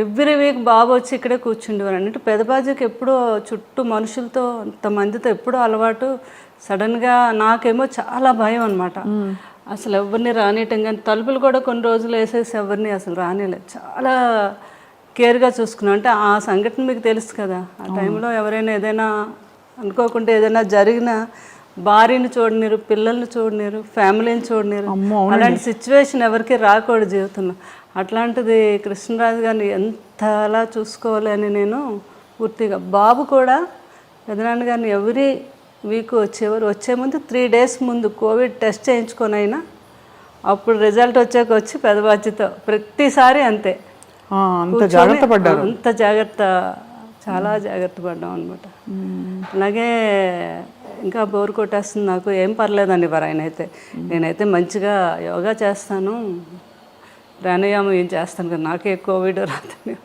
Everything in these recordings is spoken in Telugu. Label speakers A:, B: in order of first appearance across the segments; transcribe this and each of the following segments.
A: ఎవ్రీ వీక్ బాబు వచ్చి ఇక్కడే కూర్చుండేవారు. అంటే పెదబాజీకి ఎప్పుడూ చుట్టూ మనుషులతో అంతమందితో ఎప్పుడూ అలవాటు. సడన్గా నాకేమో చాలా భయం అనమాట. అసలు ఎవరిని రానియటం కానీ తలుపులు కూడా కొన్ని రోజులు వేసేసి ఎవరిని అసలు రానియలేదు. చాలా కేర్గా చూసుకున్నాం. అంటే ఆ సంఘటన మీకు తెలుసు కదా, ఆ టైంలో ఎవరైనా ఏదైనా అనుకోకుండా ఏదైనా జరిగినా భార్యని చూడనిరు, పిల్లల్ని చూడనిరు, ఫ్యామిలీని చూడనిరు. అలాంటి సిచ్యువేషన్ ఎవరికి రాకూడదు జీవితంలో. అట్లాంటిది కృష్ణరాజు గారిని ఎంతలా చూసుకోవాలి అని నేను పూర్తిగా. బాబు కూడా పెదనాన్న గారిని ఎవరీ వీక్ వచ్చేవారు. వచ్చే ముందు 3 days ముందు కోవిడ్ టెస్ట్ చేయించుకొని అయినా అప్పుడు రిజల్ట్ వచ్చాక వచ్చి పెదబాధ్యతో ప్రతిసారి అంతే.
B: అంత జాగ్రత్త పడ్డారు.
A: అంత జాగ్రత్త, చాలా జాగ్రత్త పడ్డాం అనమాట. అలాగే ఇంకా బోర్ కొట్టేస్తుంది నాకు, ఏం పర్లేదండి వారు ఆయన అయితే. నేనైతే మంచిగా యోగా చేస్తాను, ప్రాణాయామం ఏం చేస్తాను కదా, నాకే కోవిడ్ రాదని.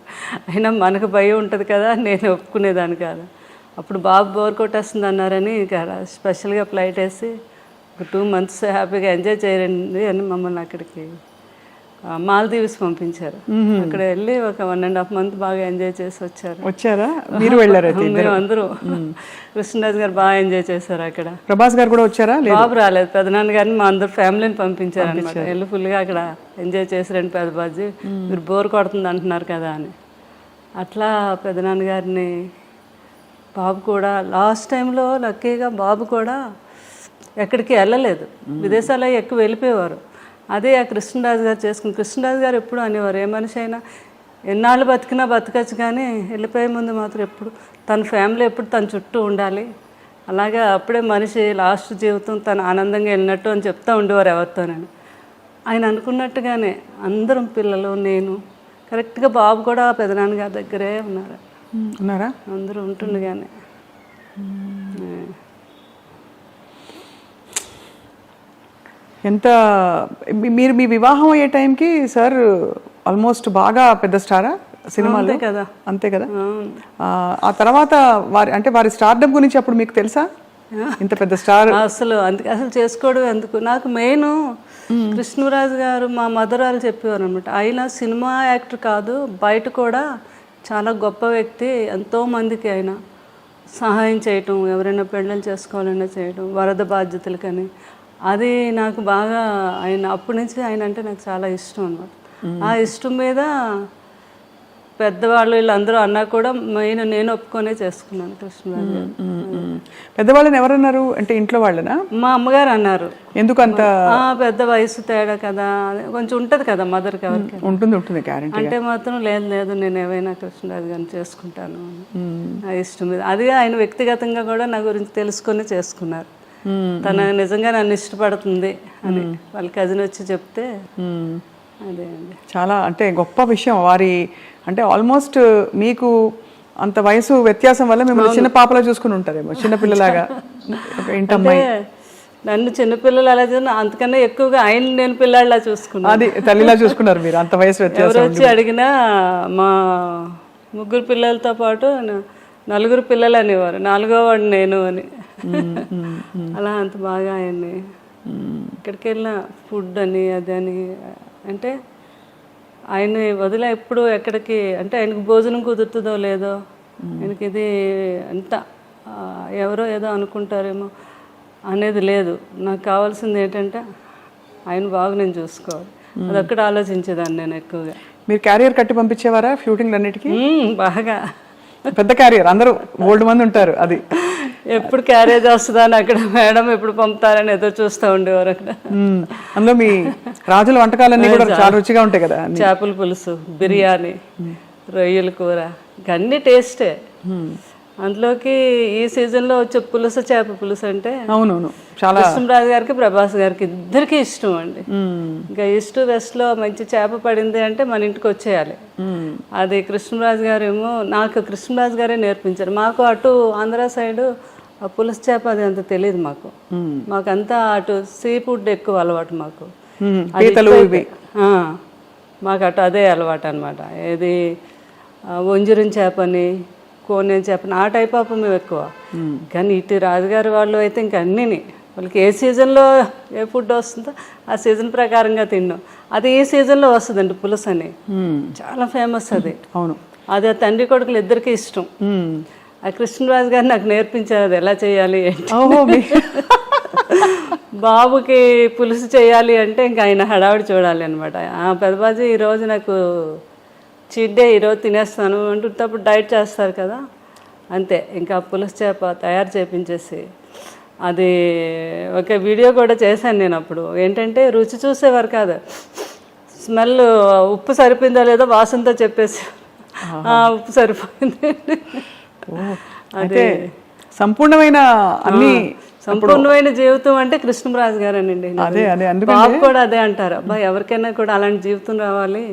A: అయినా మనకు భయం ఉంటుంది కదా, నేను ఒప్పుకునేదాన్ని కాదు. అప్పుడు బాబు బోర్ కొట్టేస్తుంది అన్నారని ఇంకా స్పెషల్గా ఫ్లైట్ వేసి ఒక 2 months హ్యాపీగా ఎంజాయ్ చేయండి అని మమ్మల్ని అక్కడికి మాల్దీవ్స్ పంపించారు. అక్కడ వెళ్ళి ఒక 1.5 months బాగా ఎంజాయ్ చేసి
B: వచ్చారా? మీరు వెళ్ళారు?
A: మేము అందరూ. కృష్ణరాజు గారు బాగా ఎంజాయ్ చేశారు అక్కడ.
B: ప్రభాస్ గారు కూడా వచ్చారా?
A: బాబు రాలేదు, పెదనాన్న గారిని మా అందరు ఫ్యామిలీని పంపించారు అనమాట. వెళ్ళి ఫుల్గా అక్కడ ఎంజాయ్ చేసారండి. పెదబాజీ మీరు బోర్ కొడుతుంది అంటున్నారు కదా అని. అట్లా పెదనాన్న గారిని బాబు కూడా లాస్ట్ టైంలో లక్కీగా బాబు కూడా ఎక్కడికి వెళ్ళలేదు, విదేశాల్లో ఎక్కువ వెళ్ళిపోయేవారు. అదే ఆ కృష్ణరాజు గారు చేసుకుని. కృష్ణరాజు గారు ఎప్పుడు అనేవారు, ఏ మనిషి అయినా ఎన్నాళ్ళు బతికినా బతకచ్చు కానీ వెళ్ళిపోయే ముందు మాత్రం ఎప్పుడు తన ఫ్యామిలీ ఎప్పుడు తన చుట్టూ ఉండాలి. అలాగే అప్పుడే మనిషి లాస్ట్ జీవితం తను ఆనందంగా వెళ్ళినట్టు అని చెప్తూ ఉండేవారు ఎవరితోనని. ఆయన అనుకున్నట్టుగానే అందరం పిల్లలు, నేను కరెక్ట్గా బాబు కూడా పెదనాన్న గారి దగ్గరే ఉన్నారా? అందరూ ఉంటుండగానే.
B: ఎంత మీరు మీ వివాహం అయ్యే టైంకి సార్ ఆల్మోస్ట్ బాగా పెద్ద స్టారా సినిమాలో
A: కదా?
B: అంతే కదా. ఆ తర్వాత వారి స్టార్డమ్ గురించి అప్పుడు మీకు తెలుసా? ఇంత పెద్ద స్టార్
A: అసలు చేసుకోవడం ఎందుకు. నాకు మెయిన్ కృష్ణరాజు గారు మా మదరాలు చెప్పేవారు అనమాట. ఆయన సినిమా యాక్టర్ కాదు, బయట కూడా చాలా గొప్ప వ్యక్తి. ఎంతోమందికి ఆయన సహాయం చేయటం, ఎవరైనా పెళ్ళిళ్ళు చేసుకోవాలన్నా చేయటం, వరద బాధ్యతలకని. అది నాకు బాగా ఆయన అప్పటి నుంచి ఆయన అంటే నాకు చాలా ఇష్టం అనమాట. ఆ ఇష్టం మీద పెద్దవాళ్ళు వీళ్ళందరూ అన్నా కూడా మెయిన్ నేను ఒప్పుకొనే చేసుకున్నాను కృష్ణరాజు.
B: పెద్దవాళ్ళని ఎవరన్నారు అంటే ఇంట్లో వాళ్ళనా?
A: మా అమ్మగారు అన్నారు.
B: ఎందుకంత
A: పెద్ద వయసు తేడా కదా, కొంచెం ఉంటుంది కదా మదర్కి, ఎవరికి
B: ఉంటుంది
A: అంటే మాత్రం లేదు నేను ఏవైనా కృష్ణరాజు గారిని చేసుకుంటాను ఆ ఇష్టం మీద. అది ఆయన వ్యక్తిగతంగా కూడా నా గురించి తెలుసుకొని చేసుకున్నారు. తను నిజంగా నన్ను ఇష్టపడుతుంది అని వాళ్ళ కజిన్ వచ్చి చెప్తే అదే అండి
B: చాలా అంటే గొప్ప విషయం. వారి అంటే ఆల్మోస్ట్ మీకు అంత వయసు వ్యత్యాసం వల్ల మిమ్మల్ని చిన్న పాపలా చూసుకుని ఉంటారేమో, చిన్నపిల్లలాగా.
A: నన్ను చిన్నపిల్లలు అలా చూసిన అంతకన్నా ఎక్కువగా ఆయన నేను పిల్లలా చూసుకున్నాను.
B: అది తల్లిలా చూసుకున్నారు మీరు, అంత వయసు వ్యత్యాసం.
A: ఎవరు వచ్చి అడిగినా మా 3 పిల్లలతో పాటు 4 పిల్లలు అనేవారు, 4వ వాడు నేను అని. అలా అంత బాగా ఆయన్ని ఎక్కడికి వెళ్ళిన ఫుడ్ అని అదని అంటే ఆయన్ని వదిలే ఎప్పుడు ఎక్కడికి అంటే ఆయనకు భోజనం కుదురుతుందో లేదో, ఆయనకి ఇది అంత ఎవరో ఏదో అనుకుంటారేమో అనేది లేదు. నాకు కావాల్సింది ఏంటంటే ఆయన బాగా నేను చూసుకోవాలి, అదొక్కటి ఆలోచించేదాన్ని నేను ఎక్కువగా.
B: మీరు క్యారియర్ కట్టి పంపించేవారా షూటింగ్ అన్నిటికీ?
A: బాగా
B: పెద్ద క్యారియర్, అందరూ బోల్డ్ మంది ఉంటారు. అది
A: ఎప్పుడు క్యారేజ్ వస్తుందా అని అక్కడ మేడం ఎప్పుడు పంపుతారని ఎదురు చూస్తూ ఉండేవారు అక్కడ.
B: అందులో మీ రాజుల వంటకాలన్నీ కూడా చాలా రుచిగా ఉంటాయి కదా.
A: చేపల పులుసు, బిర్యానీ, రొయ్యల కూర, అన్ని టేస్టే. అందులోకి ఈ సీజన్లో వచ్చే పులుసు, చేప పులుసు అంటే
B: అవునవును చాలా
A: కృష్ణరాజు గారికి ప్రభాస్ గారికి ఇద్దరికి ఇష్టం అండి. ఇంకా ఈస్ట్ వెస్ట్లో మంచి చేప పడింది అంటే మన ఇంటికి వచ్చేయాలి. అది కృష్ణరాజు గారు ఏమో నాకు కృష్ణరాజు గారే నేర్పించారు. మాకు అటు ఆంధ్ర సైడు ఆ పులుసు చేప అది అంత తెలియదు మాకంతా అటు సీ ఫుడ్ ఎక్కువ అలవాటు మాకు. మాకు అటు అదే అలవాటు అనమాట. ఏది వంజరం చేపని, కోనేరు చేపని, ఆ టైప్ ఆఫ్ మేము ఎక్కువ. కానీ ఇటు రాజుగారి వాళ్ళు అయితే ఇంక అన్నిని వాళ్ళకి ఏ సీజన్లో ఏ ఫుడ్ వస్తుందో ఆ సీజన్ ప్రకారంగా తిన్నాం. అది ఈ సీజన్లో వస్తుందండి పులుసు అని, చాలా ఫేమస్ అది.
B: అవును,
A: అది ఆ తండ్రి కొడుకులు ఇద్దరికి ఇష్టం. ఆ కృష్ణరాజు గారు నాకు నేర్పించారు అది ఎలా చేయాలి ఏంటి. బాబుకి పులుసు చేయాలి అంటే ఇంకా ఆయన హడావిడి చూడాలి అనమాట. పెద్దబాజీ ఈరోజు నాకు చీట్ డే, ఈరోజు తినేస్తాను అంటున్నప్పుడు డైట్ చేస్తారు కదా, అంతే ఇంకా పులుసు చేప తయారు చేపించేసి అది ఒక వీడియో కూడా చేశాను నేను. అప్పుడు ఏంటంటే రుచి చూసేవారు కాదు, స్మెల్ ఉప్పు సరిపోయిందో లేదో వాసనతో చెప్పేసి ఉప్పు సరిపోయింది.
B: అదే సంపూర్ణమైన అన్ని
A: సంపూర్ణమైన జీవితం అంటే కృష్ణరాజు గారేనండి. బాబు కూడా అదే అంటారు, అబ్బా ఎవరికైనా కూడా అలాంటి జీవితం రావాలి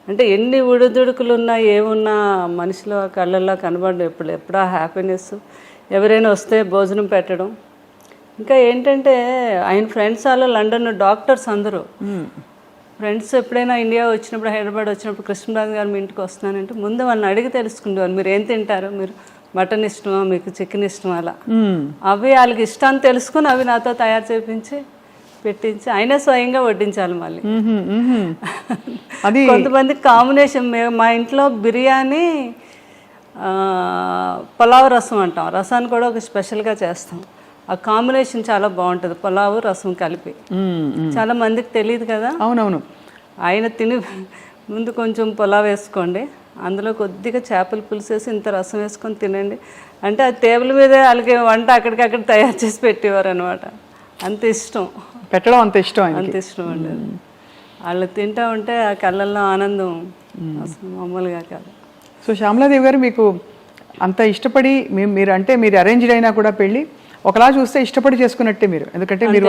A: అంటే ఎన్ని ఉడుదుడుకులు ఉన్నా ఏమున్నా మనిషిలో కళ్ళల్లో కనబడడం ఎప్పుడా హ్యాపీనెస్. ఎవరైనా వస్తే భోజనం పెట్టడం. ఇంకా ఏంటంటే ఆయన ఫ్రెండ్స్ వాళ్ళు లండన్ డాక్టర్స్ అందరూ ఫ్రెండ్స్ ఎప్పుడైనా ఇండియా వచ్చినప్పుడు, హైదరాబాద్ వచ్చినప్పుడు కృష్ణరాజు గారు మీ ఇంటికి వస్తున్నానంటే ముందు వాళ్ళని అడిగి తెలుసుకుంటారు, మీరు ఏం తింటారు, మీరు మటన్ ఇష్టమా, మీకు చికెన్ ఇష్టమా, అలా అవి వాళ్ళకి ఇష్టాన్ని తెలుసుకుని అవి నాతో తయారు చేయించి పెట్టించి ఆయనే స్వయంగా వడ్డించాలి. మళ్ళీ కొంతమంది కాంబినేషన్, మా ఇంట్లో బిర్యానీ పులావ్ రసం అంటాం, రసాన్ని కూడా ఒక స్పెషల్గా చేస్తాం. ఆ కాంబినేషన్ చాలా బాగుంటుంది, పులావు రసం కలిపి. చాలా మందికి తెలియదు కదా.
B: అవునవును.
A: ఆయన తిని ముందు కొంచెం పులావ్ వేసుకోండి, అందులో కొద్దిగా చేపల పులుసు వేసి ఇంత రసం వేసుకొని తినండి అంటే ఆ టేబుల్ మీదే వాళ్ళకి వంట అక్కడికక్కడ తయారు చేసి పెట్టేవారు అనమాట. అంత ఇష్టం
B: పెట్టడం, అంత ఇష్టం,
A: అంత ఇష్టం అండి. వాళ్ళు తింటూ ఉంటే ఆ కళ్ళల్లో ఆనందం అసలు మామూలుగా కాదు.
B: సో శ్యామలాదేవి గారు, మీకు అంత ఇష్టపడి మీరు అంటే మీరు అరేంజ్డ్ అయినా కూడా పెళ్ళి ఒకలా చూస్తే ఇష్టపడి చేసుకున్నట్టే మీరు, ఎందుకంటే మీరు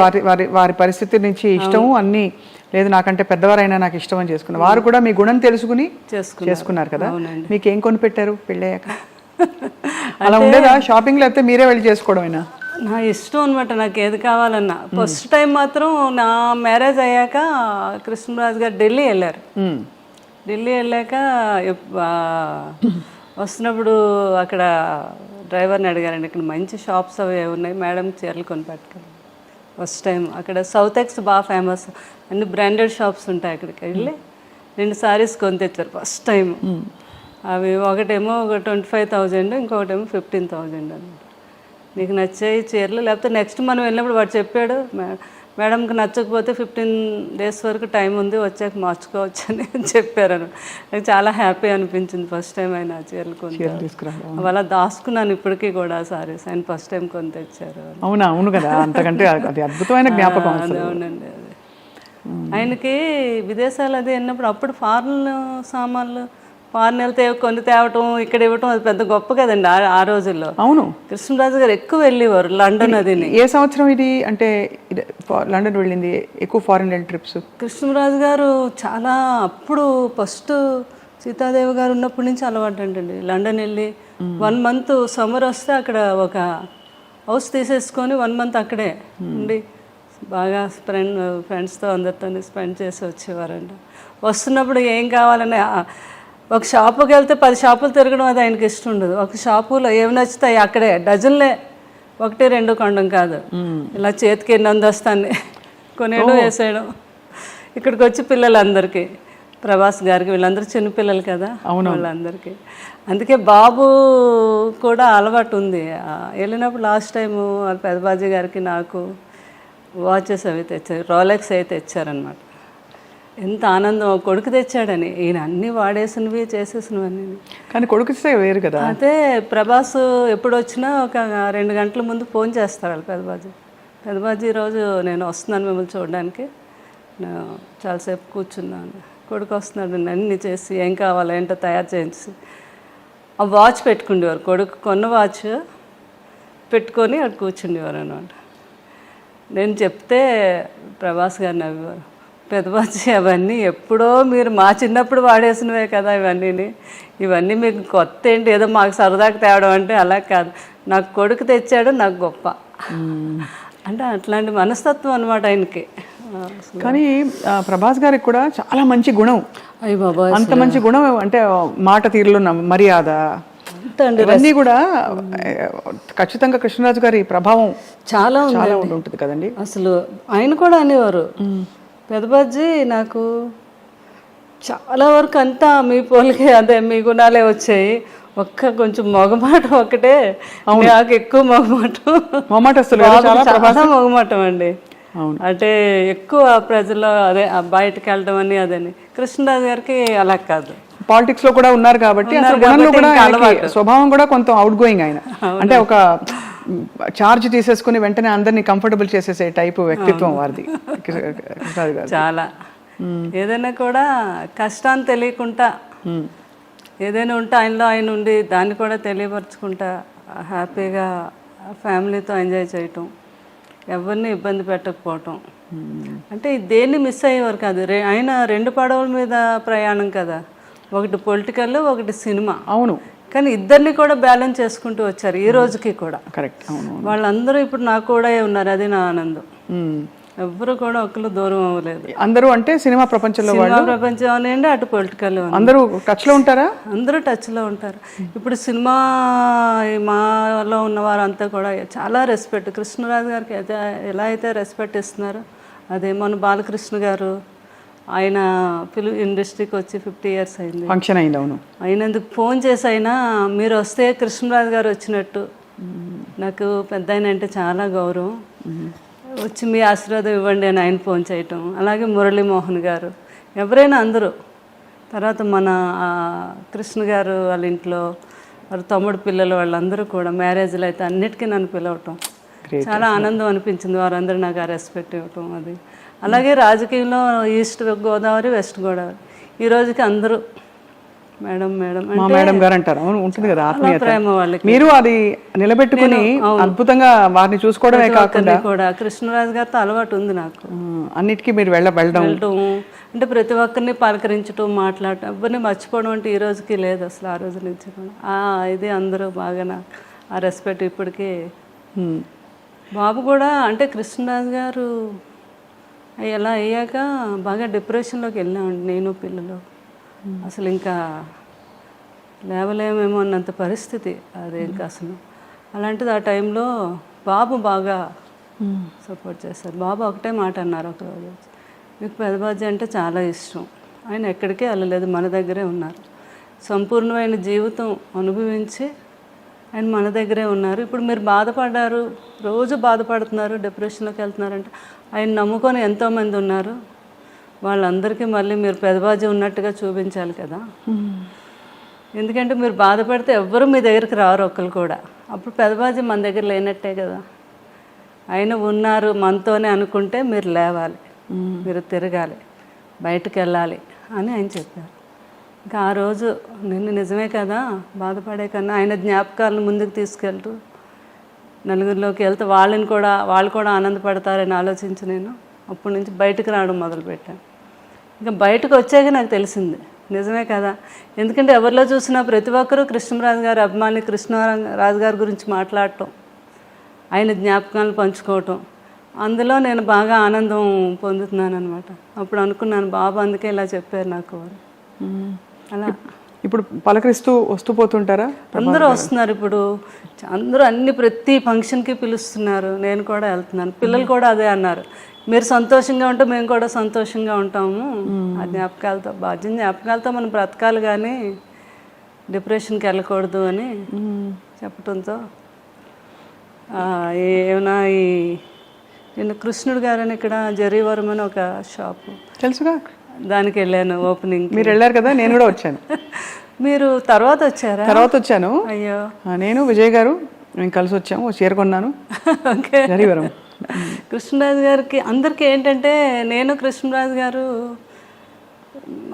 B: వారి పరిస్థితి నుంచి ఇష్టము అన్నీ లేదు, నాకంటే పెద్దవారైనా నాకు ఇష్టం అని చేసుకున్నారు. వారు కూడా మీ గుణం తెలుసుకుని చేసుకున్నారు కదా. మీకు ఏం కొనిపెట్టారు పెళ్ళయ్యాక? అలా ఉండేదా షాపింగ్, లేకపోతే మీరే వెళ్ళి చేసుకోవడమేనా?
A: నా ఇష్టం అనమాట, నాకు ఏది కావాలన్నా. ఫస్ట్ టైం మాత్రం నా మ్యారేజ్ అయ్యాక కృష్ణరాజు గారు ఢిల్లీ వెళ్ళారు. ఢిల్లీ వెళ్ళాక వస్తున్నప్పుడు అక్కడ డ్రైవర్ని అడిగారండి, ఇక్కడ మంచి షాప్స్ అవి ఉన్నాయి మేడం, చీరలు కొని పెట్టుకోండి. ఫస్ట్ టైం అక్కడ సౌత్ ఎక్స్ బాగా ఫేమస్, అన్ని బ్రాండెడ్ షాప్స్ ఉంటాయి. అక్కడికి వెళ్ళి 2 సారీస్ కొని తెచ్చారు ఫస్ట్ టైం. అవి ఒకటేమో 25,000, ఇంకొకటేమో 15,000 అనమాట. నీకు నచ్చాయి చీరలు, లేకపోతే నెక్స్ట్ మనం వెళ్ళినప్పుడు వాడు చెప్పాడు, మేడంకి నచ్చకపోతే 15 days వరకు టైం ఉంది, వచ్చాక మార్చుకోవచ్చు అని చెప్పారు. నాకు చాలా హ్యాపీ అనిపించింది ఫస్ట్ టైం ఆయన చీరలు కొని తీసుకురావడం. అలా దాచుకున్నాను ఇప్పటికీ కూడా సారీస్, ఆయన ఫస్ట్ టైం కొని తెచ్చారు.
B: అవునా? అవును కదా, అంతకంటే అది అద్భుతమైన జ్ఞాపకం.
A: అవునండి. అది ఆయనకి విదేశాలు అది వెళ్ళినప్పుడు అప్పుడు ఫారెన్ సామాన్లు, ఫారెన్ వెళ్తే కొన్ని తేవటం, ఇక్కడ ఇవ్వటం అది పెద్ద గొప్ప కదండి ఆ రోజుల్లో.
B: అవును,
A: కృష్ణరాజు గారు ఎక్కువ వెళ్ళేవారు లండన్. అది
B: ఏ సంవత్సరం ఇది అంటే లండన్ వెళ్ళింది ఎక్కువ ఫారెన్ ట్రిప్స్?
A: కృష్ణరాజు గారు చాలా అప్పుడు ఫస్ట్ సీతాదేవి గారు ఉన్నప్పటి నుంచి అలవాటు అంటండి. లండన్ వెళ్ళి 1 month సమ్మర్ వస్తే అక్కడ ఒక హౌస్ తీసేసుకొని 1 month అక్కడే ఉండి బాగా ఫ్రెండ్స్తో అందరితో స్పెండ్ చేసి వచ్చేవారండి. వస్తున్నప్పుడు ఏం కావాలని ఒక షాపుకి వెళ్తే 10 షాపులు తిరగడం అది ఆయనకి ఇష్టం ఉండదు. ఒక షాపులో ఏమి నచ్చుతాయి అక్కడే డజన్లే, 1-2 కొనడం కాదు, ఇలా చేతికి ఎన్ని అందొస్తాన్ని కొనేయడం వేసేయడం. ఇక్కడికి వచ్చి పిల్లలందరికీ, ప్రభాస్ గారికి వీళ్ళందరూ చిన్నపిల్లలు కదా వాళ్ళందరికీ. అందుకే బాబు కూడా అలవాటు ఉంది. వెళ్ళినప్పుడు లాస్ట్ టైము వాళ్ళ పెద్దబాజీ గారికి నాకు వాచెస్ అవి తెచ్చారు, రోలెక్స్ అయితే తెచ్చారనమాట. ఎంత ఆనందం, కొడుకు తెచ్చాడని. ఈయన అన్నీ వాడేసినవి చేసేసినవన్నీ.
B: కానీ కొడుకు వేరు కదా.
A: అయితే ప్రభాస్ ఎప్పుడు వచ్చినా ఒక 2 గంటల ముందు ఫోన్ చేస్తారు వాళ్ళు పెద్దబాజీ ఈరోజు నేను వస్తున్నాను మిమ్మల్ని చూడడానికి, నేను చాలాసేపు కూర్చున్నాను, కొడుకు వస్తున్నాడు, అన్నీ చేసి ఏం కావాలో ఏంటో తయారు చేసి ఆ వాచ్ పెట్టుకుండేవారు. కొడుకు కొన్న వాచ్ పెట్టుకొని అక్కడ కూర్చుండేవారు అనమాట. నేను చెప్తే ప్రభాస్ గారు నవ్వేవారు, పెద్దబాజీ అవన్నీ ఎప్పుడో మీరు మా చిన్నప్పుడు వాడేసినవే కదా ఇవన్నీ మీకు కొత్త ఏంటి, ఏదో మాకు సరదాగా తేవడం అంటే అలా కాదు, నాకు కొడుకు తెచ్చాడు నాకు గొప్ప అంటే అట్లాంటి మనస్తత్వం అనమాట ఆయనకి.
B: కానీ ప్రభాస్ గారికి కూడా చాలా మంచి గుణం.
A: అయ్య బాబా,
B: అంత మంచి గుణం అంటే మాట తీరులో మర్యాద,
A: అంతే అండి.
B: ఇవన్నీ కూడా ఖచ్చితంగా కృష్ణరాజు గారి ప్రభావం
A: చాలా
B: చాలా
A: ఉంది
B: ఉంటుంది కదండి.
A: అసలు. ఆయన కూడా అనేవారు, పెదబాజీ నాకు చాలా వరకు అంతా మీ పోలికే, అదే మీ గుణాలే వచ్చాయి, కొంచెం మొగమాటం ఒకటే నాకు ఎక్కువ
B: మొగమాటస్తులు
A: చాలా మొగమాటం అండి. అంటే ఎక్కువ ప్రజల్లో అదే బయటకు వెళ్ళడం అని అదని. కృష్ణరాజు గారికి అలా కాదు,
B: పాలిటిక్స్ లో కూడా ఉన్నారు కాబట్టి స్వభావం కూడా కొంత అవుట్ గోయింగ్ ఆయన. అంటే ఒక చార్జ్ తీసేసుకుని వెంటనే అందరినీ కంఫర్టబుల్ చేసేసే టైపు వ్యక్తిత్వం వారిది కృష్ణరాజు గారు.
A: చాలా ఏదైనా కూడా కష్టాన్ని తెలియకుండా ఏదైనా ఉంటే ఆయనలో ఆయన ఉండి దాన్ని కూడా తెలియపరచుకుంటా హ్యాపీగా ఫ్యామిలీతో ఎంజాయ్ చేయటం, ఎవరిని ఇబ్బంది పెట్టకపోవటం. అంటే దేన్ని మిస్ అయ్యేవారు కాదు. ఆయన 2 పడవల మీద ప్రయాణం కదా, ఒకటి పొలిటికల్, ఒకటి సినిమా.
B: అవును.
A: కానీ ఇద్దరిని కూడా బ్యాలెన్స్ చేసుకుంటూ వచ్చారు ఈ రోజుకి కూడా.
B: కరెక్ట్. అవును.
A: వాళ్ళందరూ ఇప్పుడు నాకు కూడా ఉన్నారు, అది నా ఆనందం. ఎవ్వరు కూడా ఒకరు దూరం అవ్వలేదు.
B: అందరూ అంటే సినిమా ప్రపంచంలో
A: ప్రపంచం అనండి, అటు పొలిటికల్
B: అందరూ టచ్ లో ఉంటారా?
A: అందరూ టచ్ లో ఉంటారు. ఇప్పుడు సినిమా మాలో ఉన్న వారంతా కూడా చాలా రెస్పెక్ట్. కృష్ణరాజు గారికి అయితే ఎలా అయితే రెస్పెక్ట్ ఇస్తున్నారు, అదే మన బాలకృష్ణ గారు, ఆయన ఫిల్మ్ ఇండస్ట్రీకి వచ్చి 50 years అయింది,
B: ఫంక్షన్ అయింది. అవును.
A: అయినందుకు ఫోన్ చేసి అయినా మీరు వస్తే కృష్ణరాజు గారు వచ్చినట్టు. నాకు పెద్ద ఆయన అంటే చాలా గౌరవం, వచ్చి మీ ఆశీర్వాదం ఇవ్వండి అని ఆయన ఫోన్ చేయటం. అలాగే మురళీమోహన్ గారు, ఎవరైనా అందరూ. తర్వాత మన కృష్ణ గారు వాళ్ళ ఇంట్లో వాళ్ళ తమ్ముడు పిల్లలు వాళ్ళందరూ కూడా మ్యారేజ్లు అయితే అన్నిటికీ నన్ను పిలవటం చాలా ఆనందం అనిపించింది. వారందరూ నాకు ఆ రెస్పెక్ట్ ఇవ్వటం అది. అలాగే రాజకీయంలో ఈస్ట్ గోదావరి, వెస్ట్ గోదావరి, ఈ రోజుకి అందరూ మేడం మేడం
B: మా మేడం గారు అంటారు. అవును, ఉంటుంది కదా ఆత్మీయత,
A: ప్రేమ వాళ్ళకి.
B: మీరు అది నిలబెట్టుకుని అద్భుతంగా వారిని చూసుకోవడమే కాకుండా
A: కూడా కృష్ణరాజు గారితో అలవాటు ఉంది నాకు.
B: అన్నిటికీ మీరు వెళ్ళడం
A: అంటే ప్రతి ఒక్కరిని పలకరించడం, మాట్లాడటం, ఎవరిని మర్చిపోవడం అంటే ఈ రోజుకి లేదు అసలు. ఆ రోజు నుంచి ఇది అందరూ బాగా ఆ రెస్పెక్ట్ ఇప్పటికీ. బాబు కూడా అంటే కృష్ణరాజు గారు ఎలా అయ్యాక బాగా డిప్రెషన్లోకి వెళ్ళామండి నేను పిల్లలు. అసలు ఇంకా లేవలేమేమో అన్నంత పరిస్థితి అది. ఇంకా అసలు అలాంటిది ఆ టైంలో బాబు బాగా సపోర్ట్ చేస్తారు. బాబు ఒకటే మాట అన్నారు ఒకరోజు, మీకు పెదబాజీ అంటే చాలా ఇష్టం, ఆయన ఎక్కడికే వెళ్ళలేదు, మన దగ్గరే ఉన్నారు, సంపూర్ణమైన జీవితం అనుభవించి ఆయన మన దగ్గరే ఉన్నారు. ఇప్పుడు మీరు బాధపడ్డారు, రోజు బాధపడుతున్నారు, డిప్రెషన్లోకి వెళ్తున్నారంటే ఆయన నమ్ముకొని ఎంతోమంది ఉన్నారు, వాళ్ళందరికీ మళ్ళీ మీరు పెదబాజీ ఉన్నట్టుగా చూపించాలి కదా. ఎందుకంటే మీరు బాధపడితే ఎవ్వరూ మీ దగ్గరికి రారు ఒక్కరు కూడా. అప్పుడు పెదబాజీ మన దగ్గర లేనట్టే కదా. ఆయన ఉన్నారు మనతోనే అనుకుంటే మీరు లేవాలి, మీరు తిరగాలి, బయటకు వెళ్ళాలి అని ఆయన చెప్పారు. ఇంకా ఆ రోజు నేను నిజమే కదా, బాధపడే కన్నా ఆయన జ్ఞాపకాలను ముందుకు తీసుకెళ్తూ నలుగురిలోకి వెళ్తే వాళ్ళు కూడా ఆనందపడతారని ఆలోచించి నేను అప్పటి నుంచి బయటకు రావడం మొదలుపెట్టాను. ఇంకా బయటకు వచ్చాక నాకు తెలిసింది నిజమే కదా. ఎందుకంటే ఎవరిలో చూసినా ప్రతి ఒక్కరూ కృష్ణరాజు గారి అభిమాని, కృష్ణరాజు గారి గురించి మాట్లాడటం, ఆయన జ్ఞాపకాలను పంచుకోవటం, అందులో నేను బాగా ఆనందం పొందుతున్నాను అనమాట. అప్పుడు అనుకున్నాను బాబు అందుకే ఇలా చెప్పారు నాకు. అలా
B: ఇప్పుడు పలకరిస్తూ వస్తూ పోతుంటారా?
A: అందరూ వస్తున్నారు ఇప్పుడు, అందరూ ప్రతి ఫంక్షన్కి పిలుస్తున్నారు, నేను కూడా వెళ్తున్నాను. పిల్లలు కూడా అదే అన్నారు, మీరు సంతోషంగా ఉంటే మేము కూడా సంతోషంగా ఉంటాము, ఆ జ్ఞాపకాలతో జ్ఞాపకాలతో మనం బ్రతకాలి కానీ డిప్రెషన్కి వెళ్ళకూడదు అని చెప్పడంతో ఏమైనా నేను కృష్ణుడు గారని ఇక్కడ జరీవరం అని ఒక షాపు
B: తెలుసుగా,
A: దానికి వెళ్ళాను ఓపెనింగ్.
B: మీరు వెళ్ళారు కదా, నేను కూడా వచ్చాను.
A: మీరు తర్వాత వచ్చారా?
B: తర్వాత వచ్చాను.
A: అయ్యో,
B: నేను విజయ్ గారు మేము కలిసి వచ్చాము, చీర కొన్నాను.
A: ఓకే.
B: జరీవరం
A: కృష్ణరాజు గారికి అందరికీ ఏంటంటే నేను కృష్ణరాజు గారు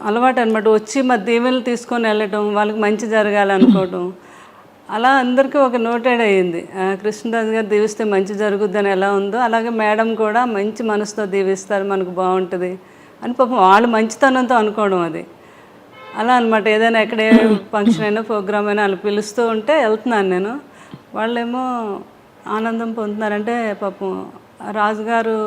A: అలవాటు అనమాట, వచ్చి మా దీవెనలు తీసుకొని వెళ్ళటం, వాళ్ళకి మంచి జరగాలనుకోవటం, అలా అందరికీ ఒక నోటెడ్ అయ్యింది. కృష్ణరాజు గారు దీవిస్తే మంచి జరుగుద్దని ఎలా ఉందో అలాగే మేడం కూడా మంచి మనసుతో దీవిస్తారు, మనకు బాగుంటుంది అని పాపం వాళ్ళు మంచితనంతో అనుకోవడం అది. అలా అనమాట. ఏదైనా ఎక్కడ ఫంక్షన్ అయినా ప్రోగ్రామ్ అయినా వాళ్ళు పిలుస్తూ ఉంటే వెళ్తున్నాను నేను, వాళ్ళేమో ఆనందం పొందుతున్నారంటే పాపం రాజుగారు